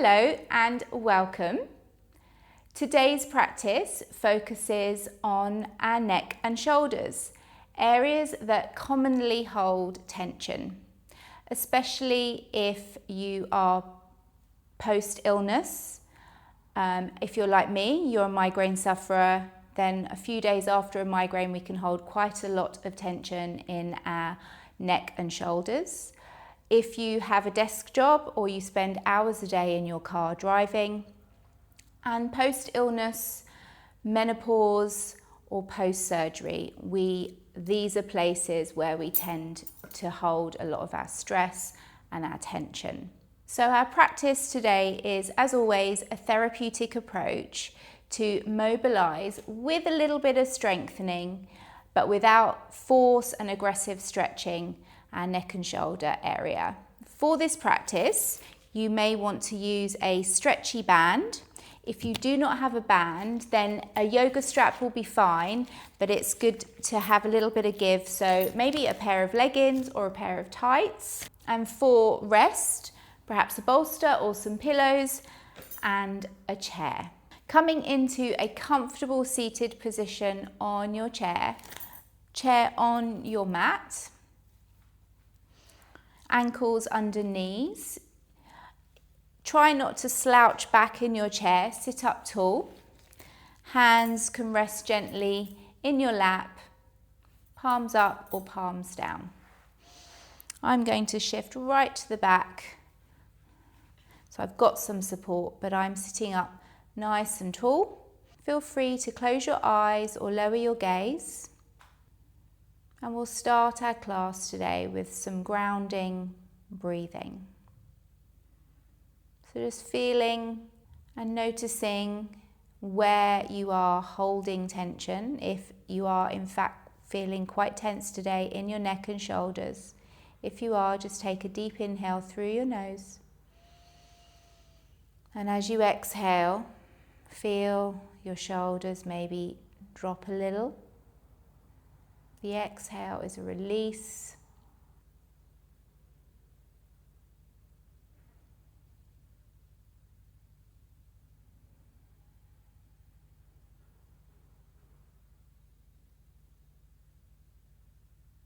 Hello and welcome. Today's practice focuses on our neck and shoulders, areas that commonly hold tension, especially if you are post-illness. If you're like me, you're a migraine sufferer, then a few days after a migraine we can hold quite a lot of tension in our neck and shoulders. If you have a desk job or you spend hours a day in your car driving, and post-illness, menopause or post-surgery, these are places where we tend to hold a lot of our stress and our tension. So our practice today is, as always, a therapeutic approach to mobilise with a little bit of strengthening, but without force and aggressive stretching our neck and shoulder area. For this practice, you may want to use a stretchy band. If you do not have a band, then a yoga strap will be fine, but it's good to have a little bit of give. So maybe a pair of leggings or a pair of tights. And for rest, perhaps a bolster or some pillows and a chair. Coming into a comfortable seated position on your chair on your mat, ankles under knees. Try not to slouch back in your chair, sit up tall. Hands can rest gently in your lap, palms up or palms down. I'm going to shift right to the back. So I've got some support, but I'm sitting up nice and tall. Feel free to close your eyes or lower your gaze. And we'll start our class today with some grounding breathing. So just feeling and noticing where you are holding tension. If you are in fact feeling quite tense today in your neck and shoulders. If you are, just take a deep inhale through your nose. And as you exhale, feel your shoulders maybe drop a little. The exhale is a release.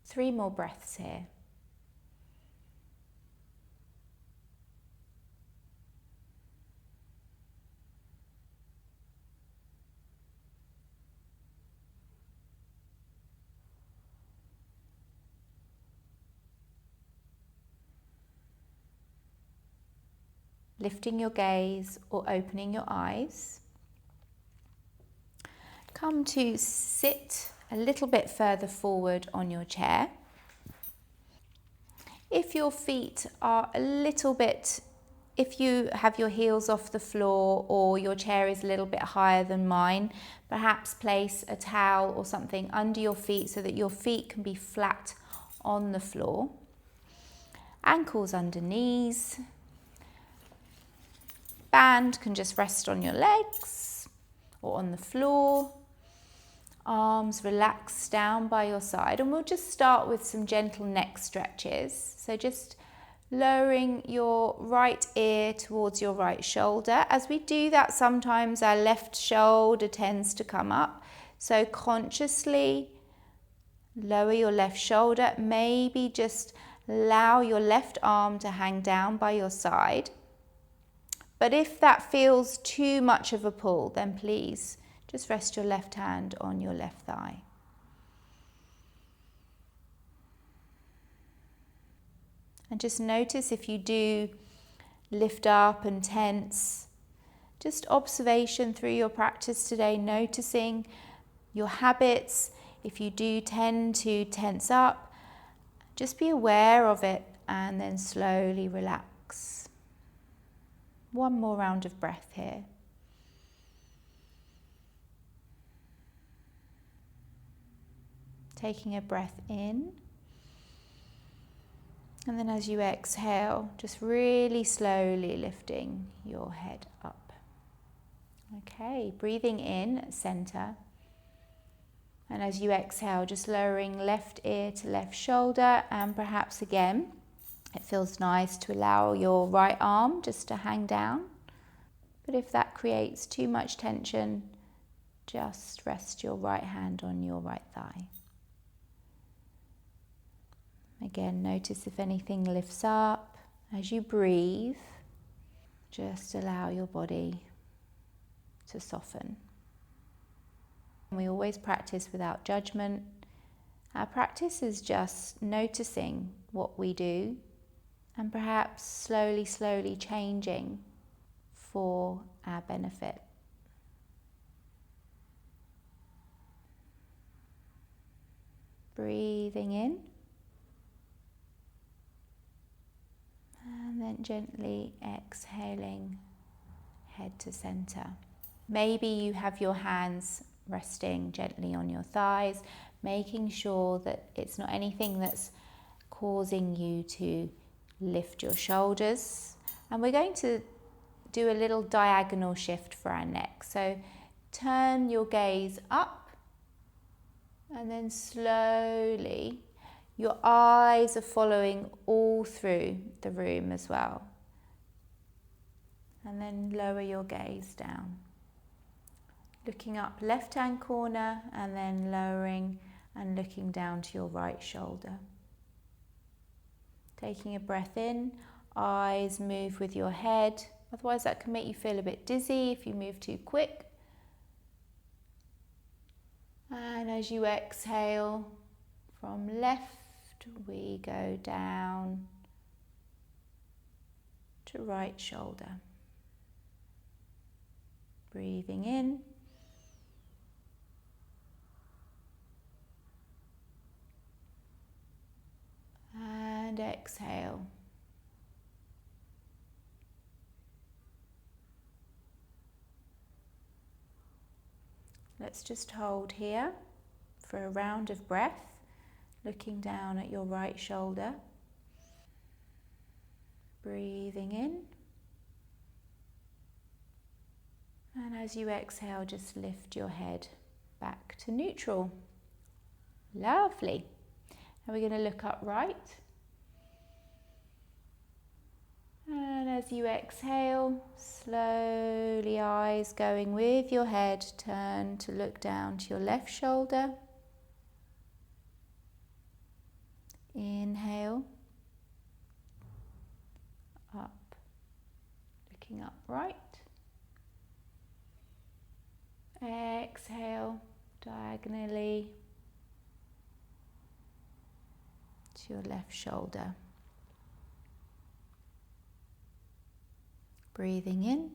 Three more breaths here. Lifting your gaze or opening your eyes. Come to sit a little bit further forward on your chair. If your feet are a little bit, if you have your heels off the floor or your chair is a little bit higher than mine, perhaps place a towel or something under your feet so that your feet can be flat on the floor. Ankles under knees. Band can just rest on your legs or on the floor. Arms relaxed down by your side, and we'll just start with some gentle neck stretches. So just lowering your right ear towards your right shoulder. As we do that, sometimes our left shoulder tends to come up. So consciously lower your left shoulder. Maybe just allow your left arm to hang down by your side. But if that feels too much of a pull, then please just rest your left hand on your left thigh. And just notice if you do lift up and tense. Just observation through your practice today, noticing your habits. If you do tend to tense up, just be aware of it and then slowly relax. One more round of breath here. Taking a breath in. And then as you exhale, just really slowly lifting your head up. Okay, breathing in, center. And as you exhale, just lowering left ear to left shoulder, and perhaps again, it feels nice to allow your right arm just to hang down. But if that creates too much tension, just rest your right hand on your right thigh. Again, notice if anything lifts up. As you breathe, just allow your body to soften. We always practice without judgment. Our practice is just noticing what we do and perhaps slowly changing for our benefit. Breathing in and then gently exhaling, head to center. Maybe you have your hands resting gently on your thighs, making sure that it's not anything that's causing you to lift your shoulders. And we're going to do a little diagonal shift for our neck. So turn your gaze up and then slowly your eyes are following all through the room as well. And then lower your gaze down. Looking up left hand corner and then lowering and looking down to your right shoulder. Taking a breath in, eyes move with your head. Otherwise that can make you feel a bit dizzy if you move too quick. And as you exhale, from left we go down to right shoulder. Breathing in. And exhale. Let's just hold here for a round of breath, looking down at your right shoulder. Breathing in. And as you exhale, just lift your head back to neutral. Lovely. Now we're going to look upright. And as you exhale, slowly eyes going with your head, turn to look down to your left shoulder. Inhale, up, looking upright. Exhale, diagonally to your left shoulder. Breathing in,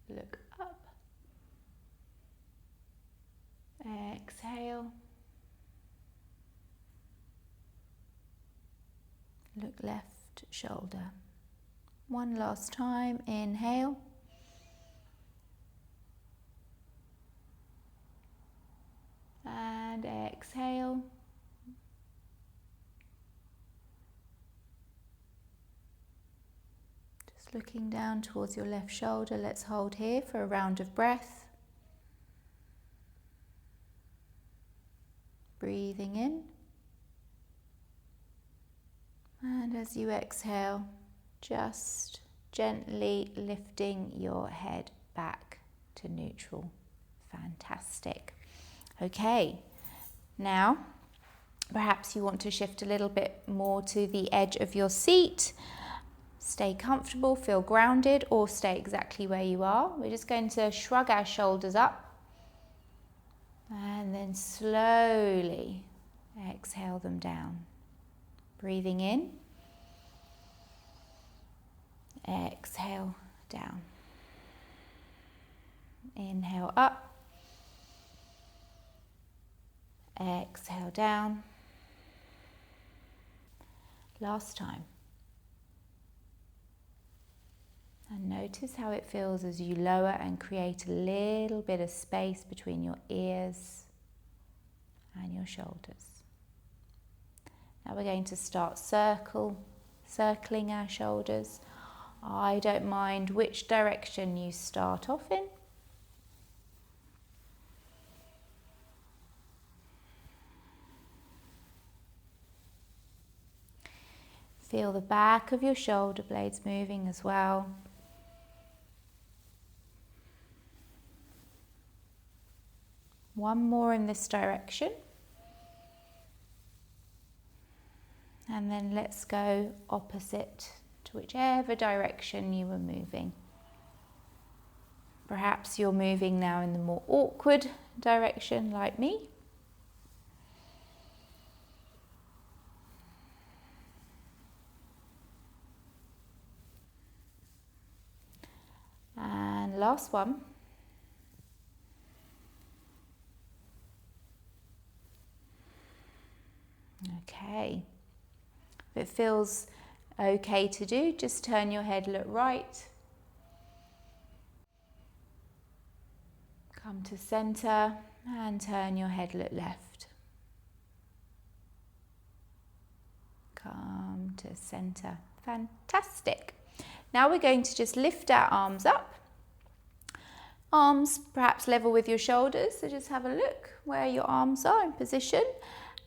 look up, exhale, look left shoulder. One last time, inhale, and exhale. Looking down towards your left shoulder, let's hold here for a round of breath. Breathing in. And as you exhale, just gently lifting your head back to neutral. Fantastic. Okay, now perhaps you want to shift a little bit more to the edge of your seat. Stay comfortable, feel grounded, or stay exactly where you are. We're just going to shrug our shoulders up and then slowly exhale them down. Breathing in, exhale down. Inhale up, exhale down. Last time. And notice how it feels as you lower and create a little bit of space between your ears and your shoulders. Now we're going to start circling our shoulders. I don't mind which direction you start off in. Feel the back of your shoulder blades moving as well. One more in this direction. And then let's go opposite to whichever direction you were moving. Perhaps you're moving now in the more awkward direction like me. And last one. Okay. If it feels okay to do, just turn your head, look right. Come to center and turn your head, look left. Come to center. Fantastic. Now we're going to just lift our arms up. Arms perhaps level with your shoulders, so just have a look where your arms are in position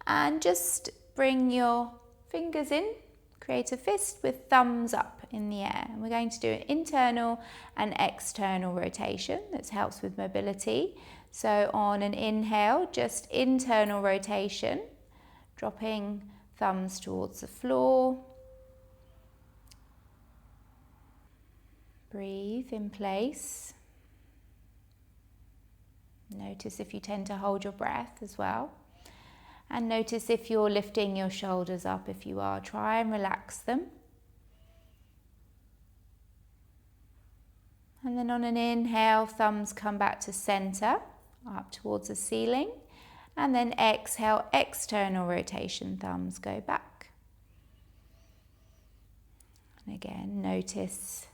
and just bring your fingers in, create a fist with thumbs up in the air. And we're going to do an internal and external rotation that helps with mobility. So on an inhale, just internal rotation, dropping thumbs towards the floor. Breathe in place. Notice if you tend to hold your breath as well. And notice if you're lifting your shoulders up. If you are, try and relax them. And then on an inhale, thumbs come back to center, up towards the ceiling. And then exhale, external rotation, thumbs go back. And again, notice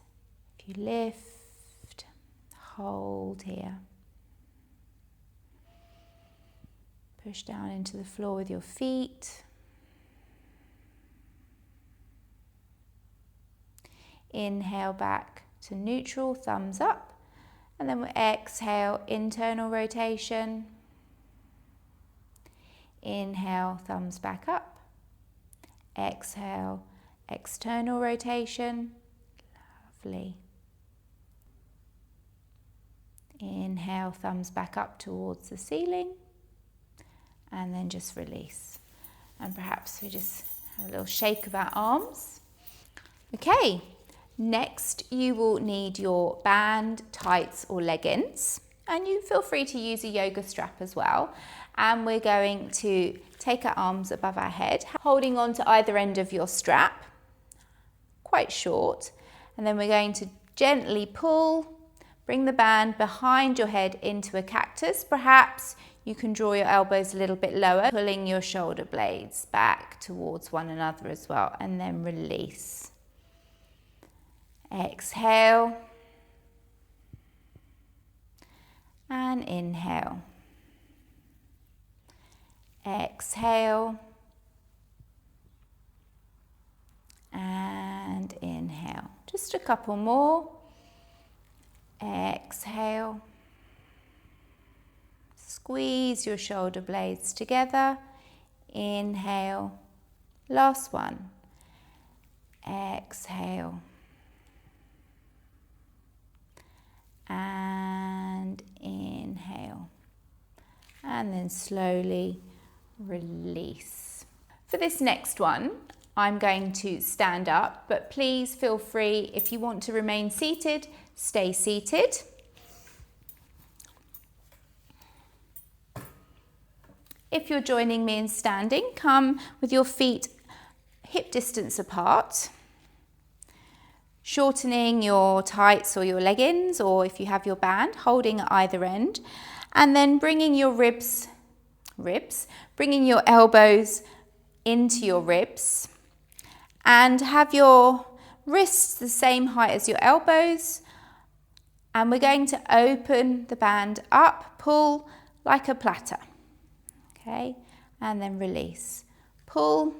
if you lift, hold here. Push down into the floor with your feet. Inhale back to neutral, thumbs up. And then we'll exhale, internal rotation. Inhale, thumbs back up. Exhale, external rotation. Lovely. Inhale, thumbs back up towards the ceiling. And then just release. And perhaps we just have a little shake of our arms. Okay, next you will need your band, tights or leggings. And you feel free to use a yoga strap as well. And we're going to take our arms above our head, holding on to either end of your strap, quite short. And then we're going to gently pull, bring the band behind your head into a cactus. Perhaps you can draw your elbows a little bit lower, pulling your shoulder blades back towards one another as well, and then release. Exhale. And inhale. Exhale. And inhale. Just a couple more. Exhale. Squeeze your shoulder blades together. Inhale. Last one. Exhale. And inhale. And then slowly release. For this next one, I'm going to stand up, but please feel free, if you want to remain seated, stay seated. If you're joining me in standing, come with your feet hip distance apart, shortening your tights or your leggings, or if you have your band, holding at either end, and then bringing your bringing your elbows into your ribs, and have your wrists the same height as your elbows, and we're going to open the band up, pull like a platter. Okay, and then release. Pull,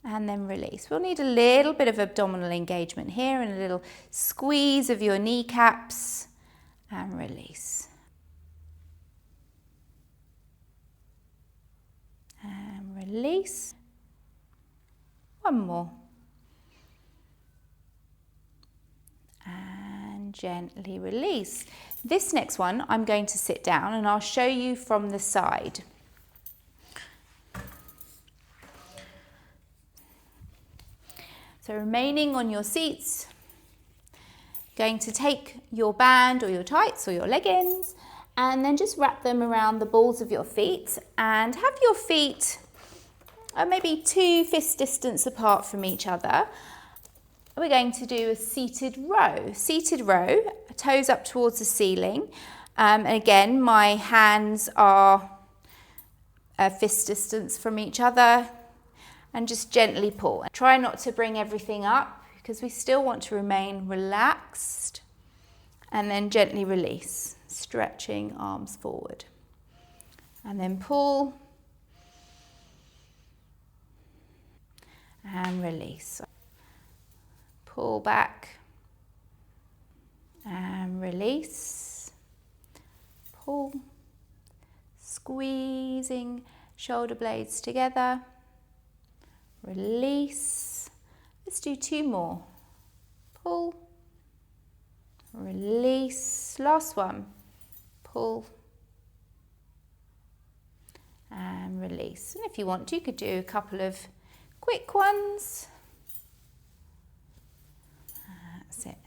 and then release. We'll need a little bit of abdominal engagement here and a little squeeze of your kneecaps, and release. And release. One more. And gently release. This next one, I'm going to sit down and I'll show you from the side. So remaining on your seats, going to take your band or your tights or your leggings and then just wrap them around the balls of your feet and have your feet maybe 2 fist distance apart from each other. We're going to do a seated row. Seated row, toes up towards the ceiling. And again, my hands are a fist distance from each other. And just gently pull. Try not to bring everything up because we still want to remain relaxed. And then gently release, stretching arms forward. And then pull. And release. Pull back. And release. Pull. Squeezing shoulder blades together. Release. Let's do 2 more. Pull. Release. Last one. Pull. And release. And if you want to, you could do a couple of quick ones. That's it.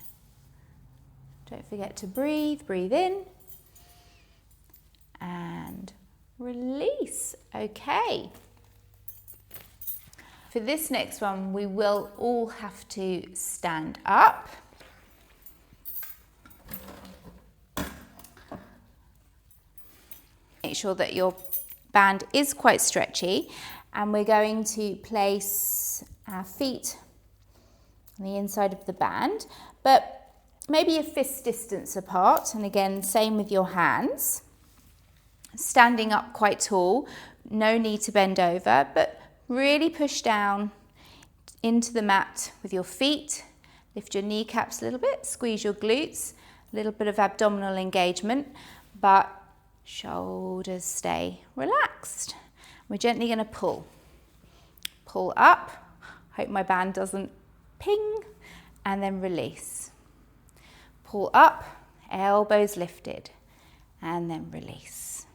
Don't forget to breathe. Breathe in. And release. Okay. For this next one, we will all have to stand up. Make sure that your band is quite stretchy, and we're going to place our feet on the inside of the band, but maybe a fist distance apart, and again, same with your hands. Standing up quite tall, no need to bend over, but really push down into the mat with your feet. Lift your kneecaps a little bit, squeeze your glutes, a little bit of abdominal engagement, but shoulders stay relaxed. We're gently going to pull. Pull up. Hope my band doesn't ping. And then release. Pull up, elbows lifted. And then release.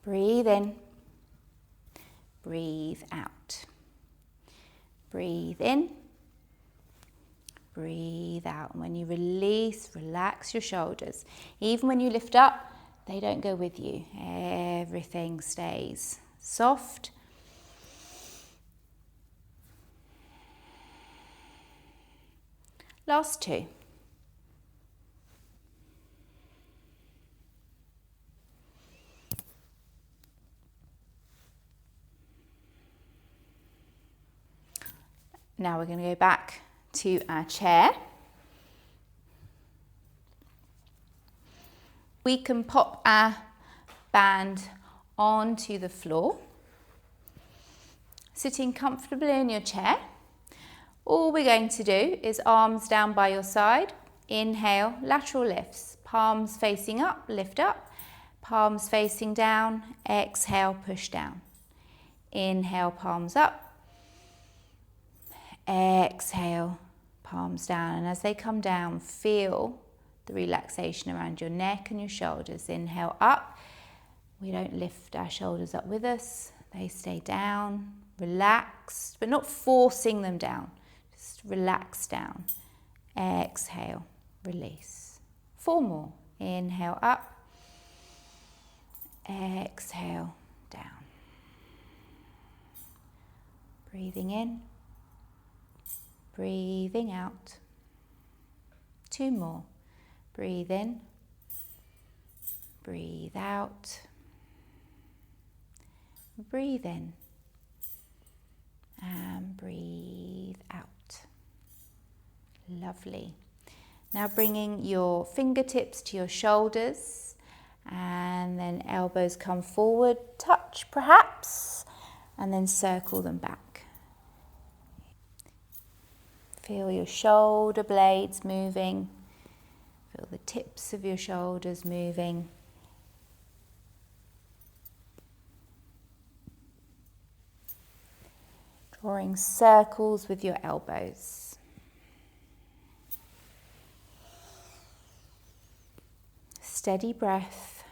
Breathe in. Breathe out. Breathe in. Breathe out. And when you release, relax your shoulders. Even when you lift up, they don't go with you. Everything stays soft. Last 2. Now we're going to go back to our chair. We can pop our band onto the floor. Sitting comfortably in your chair. All we're going to do is arms down by your side. Inhale, lateral lifts. Palms facing up, lift up. Palms facing down. Exhale, push down. Inhale, palms up. Exhale, palms down, and as they come down, feel the relaxation around your neck and your shoulders. Inhale up. We don't lift our shoulders up with us. They stay down, relaxed, but not forcing them down. Just relax down. Exhale, release. 4 more. Inhale up. Exhale, down. Breathing in. Breathing out. 2 more. Breathe in. Breathe out. Breathe in. And breathe out. Lovely. Now bringing your fingertips to your shoulders and then elbows come forward, touch perhaps, and then circle them back. Feel your shoulder blades moving. Feel the tips of your shoulders moving. Drawing circles with your elbows. Steady breath.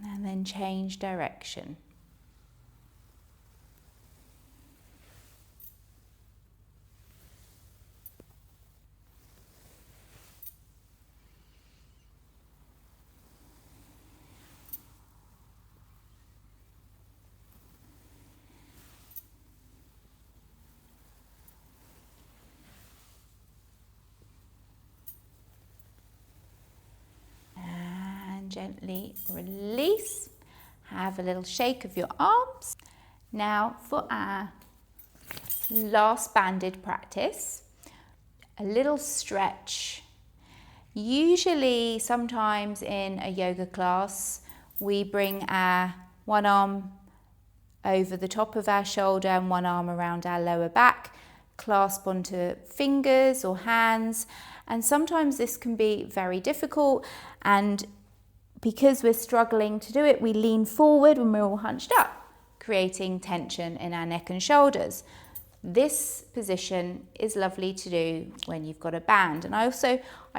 And then change direction. Gently release. Have a little shake of your arms. Now for our last banded practice, a little stretch. Usually, sometimes in a yoga class, we bring our one arm over the top of our shoulder and one arm around our lower back, clasp onto fingers or hands, and sometimes this can be very difficult, and because we're struggling to do it, we lean forward when we're all hunched up, creating tension in our neck and shoulders. This position is lovely to do when you've got a band. And I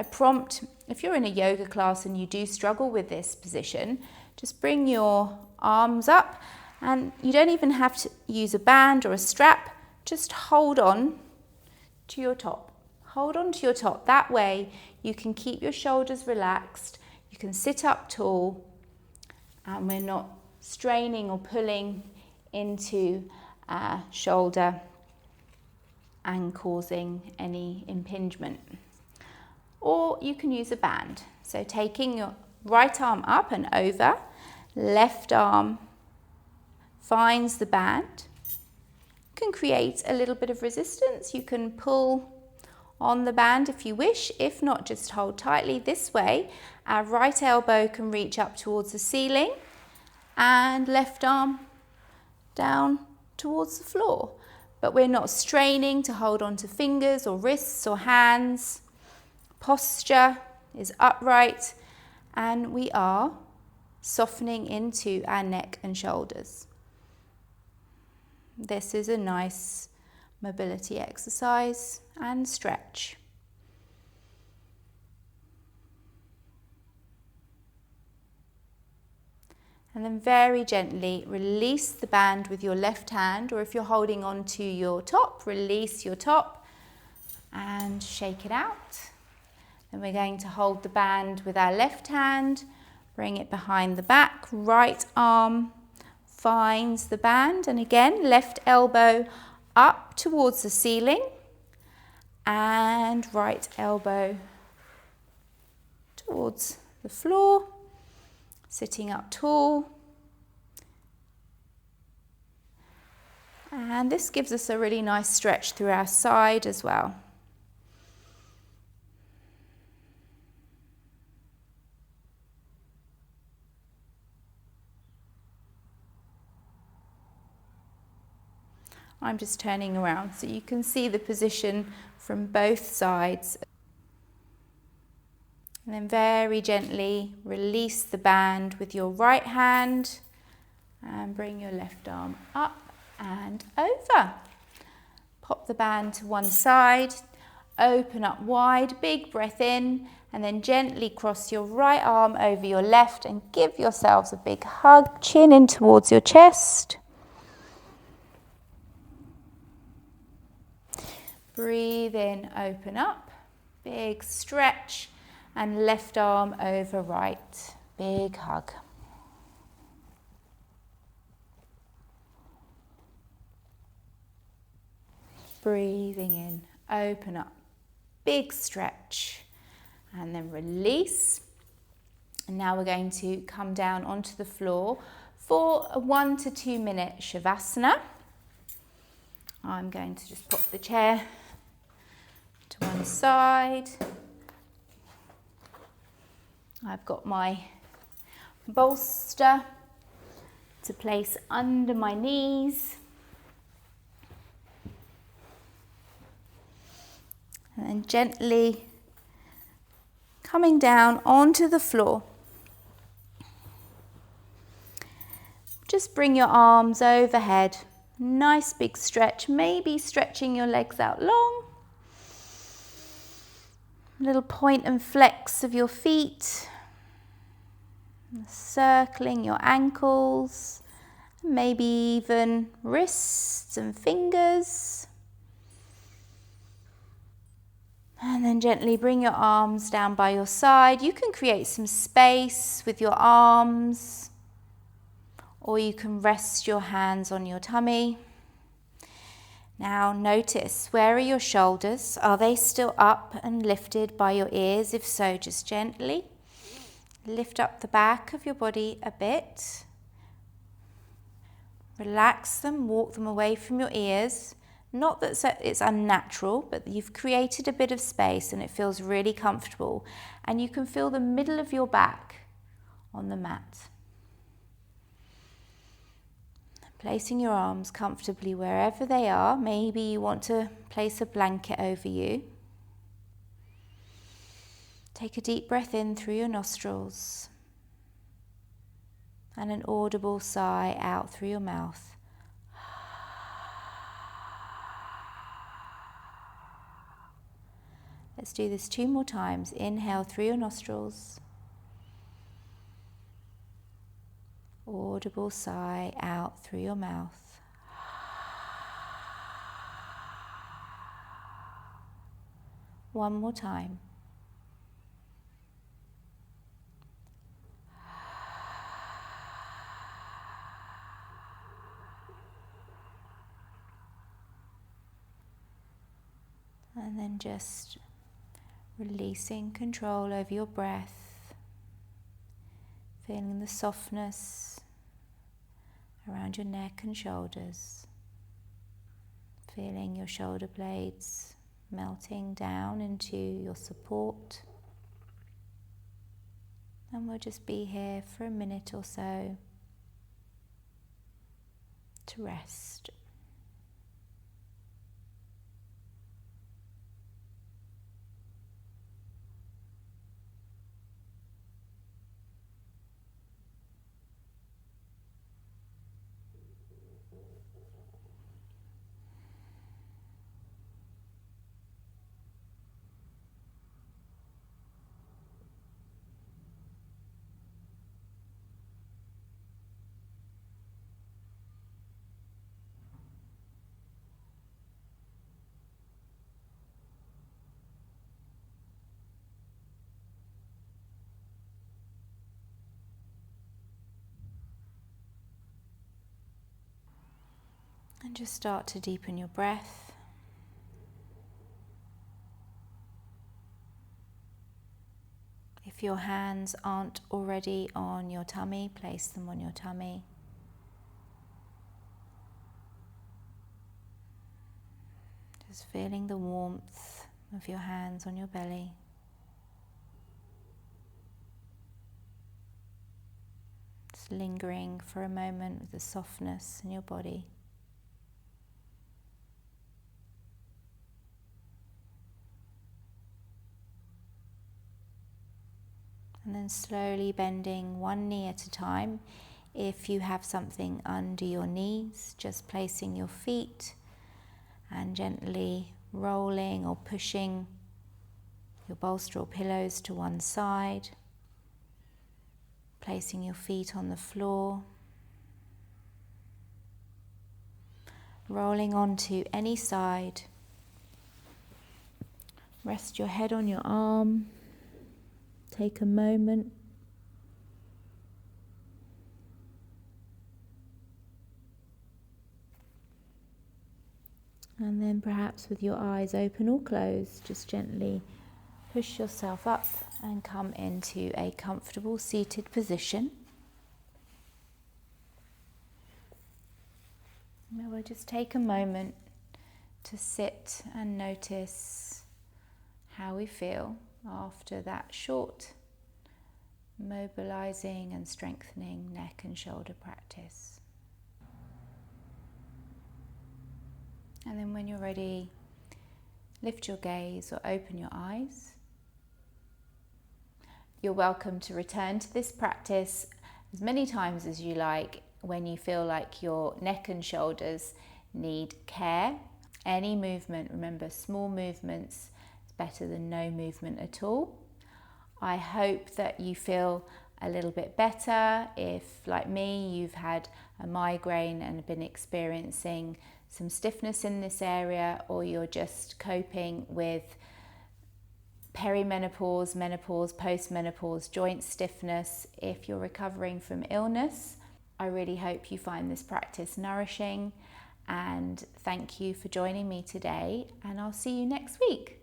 prompt, if you're in a yoga class and you do struggle with this position, just bring your arms up, and you don't even have to use a band or a strap, just hold on to your top. Hold on to your top. That way you can keep your shoulders relaxed. You can sit up tall, and we're not straining or pulling into our shoulder and causing any impingement. Or you can use a band. So taking your right arm up and over, left arm finds the band. You can create a little bit of resistance. You can pull on the band if you wish. If not, just hold tightly. This way, our right elbow can reach up towards the ceiling and left arm down towards the floor. But we're not straining to hold on to fingers or wrists or hands. Posture is upright, and we are softening into our neck and shoulders. This is a nice mobility exercise and stretch. And then very gently release the band with your left hand, or if you're holding on to your top, release your top and shake it out. Then we're going to hold the band with our left hand, bring it behind the back, right arm finds the band, and again, left elbow up towards the ceiling and right elbow towards the floor, sitting up tall. And this gives us a really nice stretch through our side as well. I'm just turning around so you can see the position from both sides. And then very gently release the band with your right hand and bring your left arm up and over. Pop the band to one side, open up wide, big breath in, and then gently cross your right arm over your left and give yourselves a big hug, chin in towards your chest. Breathe in, open up, big stretch, and left arm over right, big hug. Breathing in, open up, big stretch, and then release. And now we're going to come down onto the floor for a 1 to 2 minute Shavasana. I'm going to just put the chair to one side. I've got my bolster to place under my knees. And then gently coming down onto the floor. Just bring your arms overhead. Nice big stretch, maybe stretching your legs out long. Little point and flex of your feet. Circling your ankles. Maybe even wrists and fingers. And then gently bring your arms down by your side. You can create some space with your arms, or you can rest your hands on your tummy. Now notice, where are your shoulders? Are they still up and lifted by your ears? If so, just gently lift up the back of your body a bit. Relax them, walk them away from your ears. Not that it's unnatural, but you've created a bit of space and it feels really comfortable. And you can feel the middle of your back on the mat. Placing your arms comfortably wherever they are. Maybe you want to place a blanket over you. Take a deep breath in through your nostrils and an audible sigh out through your mouth. Let's do this 2 more times. Inhale through your nostrils. Audible sigh out through your mouth. One more time. And then just releasing control over your breath, feeling the softness around your neck and shoulders, feeling your shoulder blades melting down into your support. And we'll just be here for a minute or so to rest. And just start to deepen your breath. If your hands aren't already on your tummy, place them on your tummy. Just feeling the warmth of your hands on your belly. Just lingering for a moment with the softness in your body. And then slowly bending one knee at a time. If you have something under your knees, just placing your feet and gently rolling or pushing your bolster or pillows to one side. Placing your feet on the floor. Rolling onto any side. Rest your head on your arm. Take a moment. And then perhaps with your eyes open or closed, just gently push yourself up and come into a comfortable seated position. Now we'll just take a moment to sit and notice how we feel after that short mobilising and strengthening neck and shoulder practice. And then when you're ready, lift your gaze or open your eyes. You're welcome to return to this practice as many times as you like when you feel like your neck and shoulders need care. Any movement, remember, small movements is better than no movement at all. I hope that you feel a little bit better. If, like me, you've had a migraine and been experiencing some stiffness in this area, or you're just coping with perimenopause, menopause, postmenopause, joint stiffness, if you're recovering from illness, I really hope you find this practice nourishing, and thank you for joining me today, and I'll see you next week.